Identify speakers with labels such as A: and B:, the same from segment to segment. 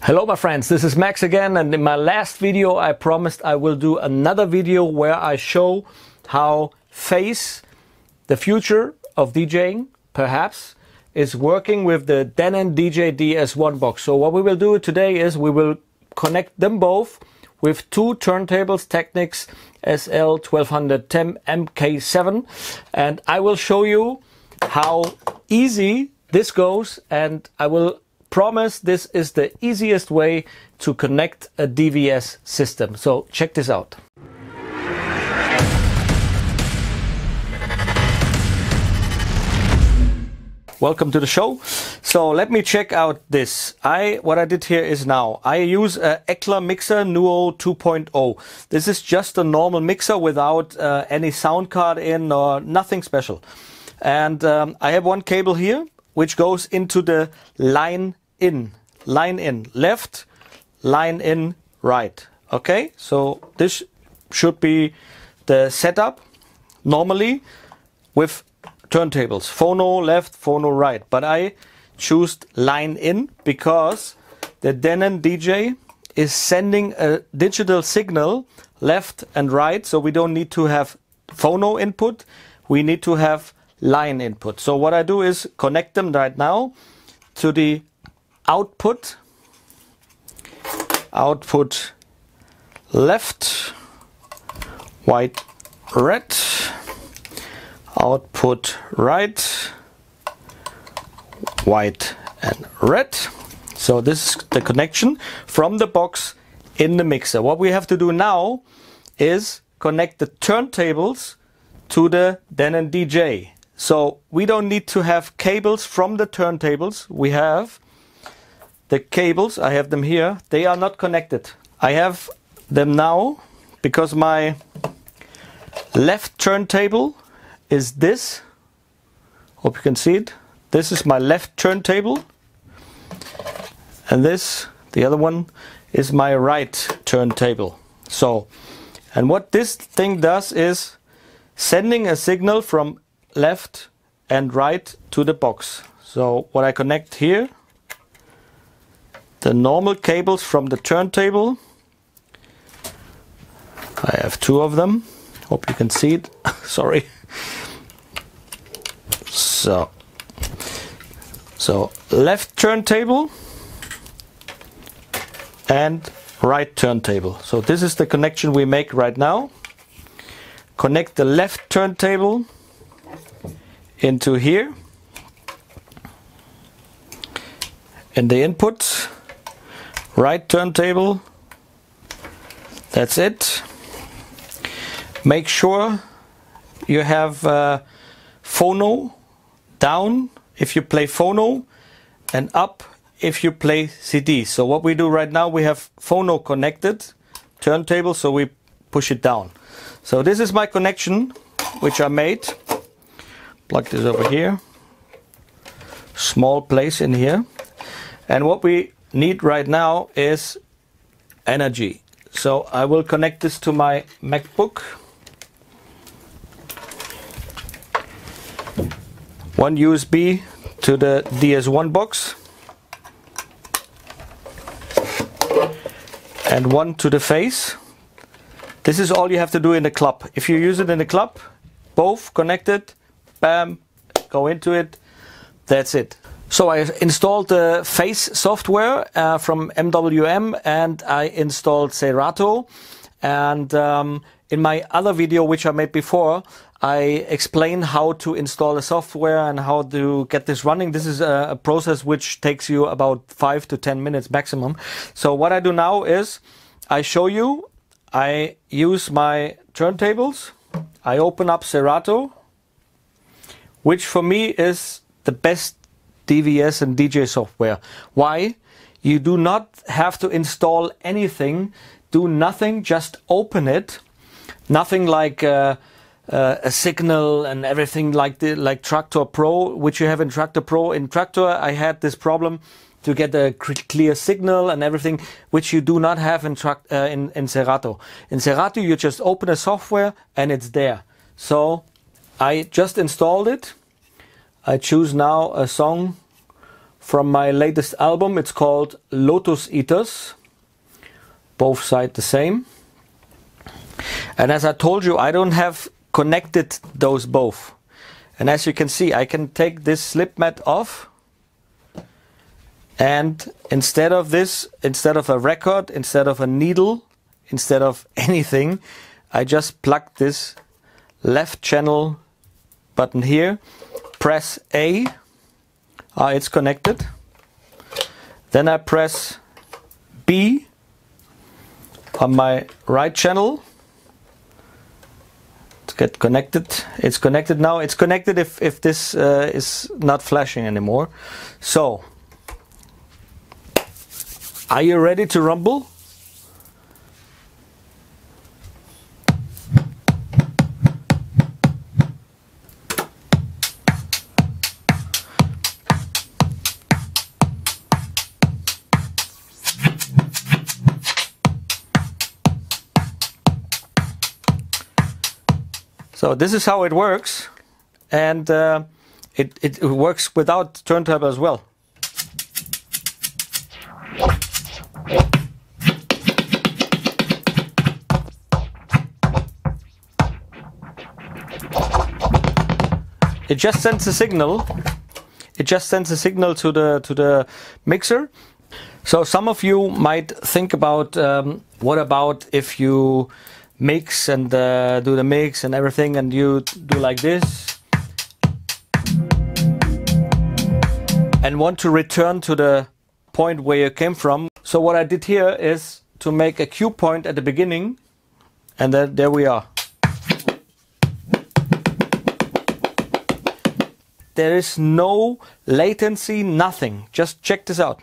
A: Hello my friends, this is Max again, and in my last video I promised I will do another video where I show how Phase, the future of DJing perhaps, is working with the Denon DS1 box. So what we will do today is we will connect them both with two turntables, Technics SL1210 MK7, and I will show you how easy this goes, and I will promise this is the easiest way to connect a DVS system. So check this out. Welcome to the show. So let me check out this. What I did here is now I use a ECLA mixer Nuo 2.0. This is just a normal mixer without any sound card in or nothing special. And I have one cable here which goes into the line in left, line in right. Okay, so this should be the setup normally with turntables, phono left, phono right, but I choose line in because the Denon DJ is sending a digital signal left and right, so we don't need to have phono input, we need to have line input. So what I do is connect them right now to the output left, white, red, output right, white and red. So this is the connection from the box in the mixer. What we have to do now is connect the turntables to the Denon DJ. So we don't need to have cables from the turntables. We have the cables, I have them here, they are not connected. I have them now because my left turntable is this. Hope you can see it. This is my left turntable. And this, the other one, is my right turntable. So, and what this thing does is sending a signal from left and right to the box. So what I connect here, the normal cables from the turntable. I have two of them. Hope you can see it. Sorry. So left turntable and right turntable. So this is the connection we make right now. Connect the left turntable into here and the input. Right turntable, that's it. Make sure you have phono down if you play phono and up if you play CD. So what we do right now, we have phono connected turntable, so we push it down. So this is my connection which I made. Plug this over here, small place in here, and what we need right now is energy. So I will connect this to my MacBook. One USB to the DS1 box and one to the Phase. This is all you have to do in the club. If you use it in the club, both connected, bam, go into it, that's it. So I installed the Phase software from MWM, and I installed Serato, and in my other video which I made before, I explained how to install the software and how to get this running. This is a process which takes you about 5 to 10 minutes maximum. So what I do now is I show you, I use my turntables, I open up Serato, which for me is the best DVS and DJ software. Why? You do not have to install anything, do nothing, just open it. Nothing like a signal and everything like Traktor Pro, which you have in Traktor Pro. In Traktor I had this problem to get a clear signal and everything, which you do not have in Serato. In Serato you just open a software and it's there. So I just installed it. I choose now a song from my latest album. It's called Lotus Eaters. Both sides the same. And as I told you, I don't have connected those both. And as you can see, I can take this slip mat off. And instead of this, instead of a record, instead of a needle, instead of anything, I just plug this left channel button here, press A, it's connected. Then I press B on my right channel to get connected. It's connected now. It's connected if this is not flashing anymore. So, are you ready to rumble? So this is how it works, and it works without turntable as well. It just sends a signal. It just sends a signal to the mixer. So some of you might think about what about if you mix and do the mix and everything, and you do like this and want to return to the point where you came from. So what I did here is to make a cue point at the beginning, and then there we are. There is no latency, nothing. Just check this out.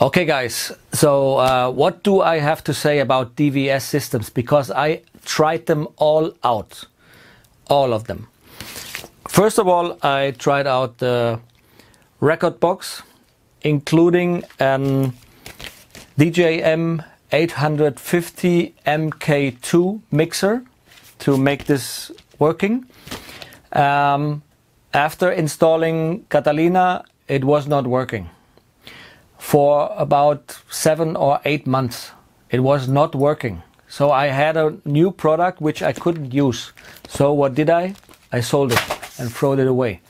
A: Okay guys, so what do I have to say about DVS systems? Because I tried them all out, all of them. First of all, I tried out the record box, including an DJM 850 MK2 mixer to make this working. After installing Catalina, it was not working. For about 7 or 8 months, it was not working. So I had a new product which I couldn't use. So what did I? I sold it and threw it away.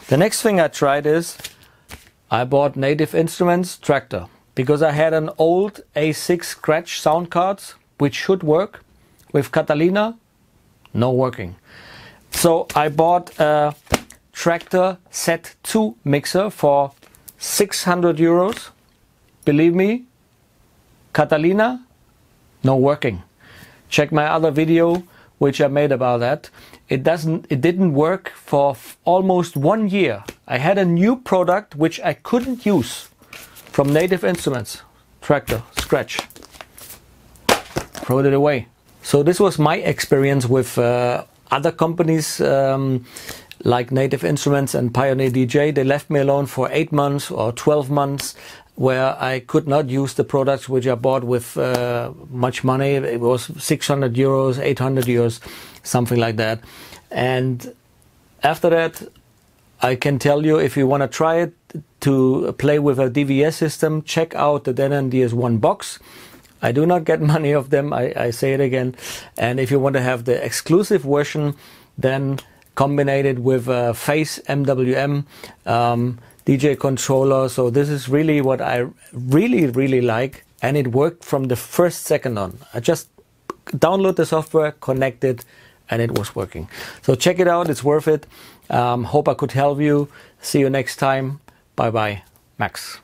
A: The next thing I tried is I bought Native Instruments Tractor, because I had an old A6 scratch sound cards which should work. With Catalina, no working. So I bought a Tractor Set 2 mixer for 600 euros. Believe me, Catalina, no working. Check my other video which I made about that. It didn't work for almost 1 year. I had a new product which I couldn't use from Native Instruments Tractor Scratch. Throw it away. So this was my experience with other companies like Native Instruments and Pioneer DJ. They left me alone for 8 months or 12 months. Where I could not use the products which I bought with much money. It was 600 euros, 800 euros, something like that. And after that, I can tell you, if you want to try it, to play with a DVS system, check out the Denon DS1 box. I do not get money of them, I say it again. And if you want to have the exclusive version, then combine it with a Phase MWM DJ controller. So this is really what I really like, and it worked from the first second on. I just download the software, connect it, and it was working. So check it out, it's worth it. Hope I could help you. See you next time. Bye bye, Max.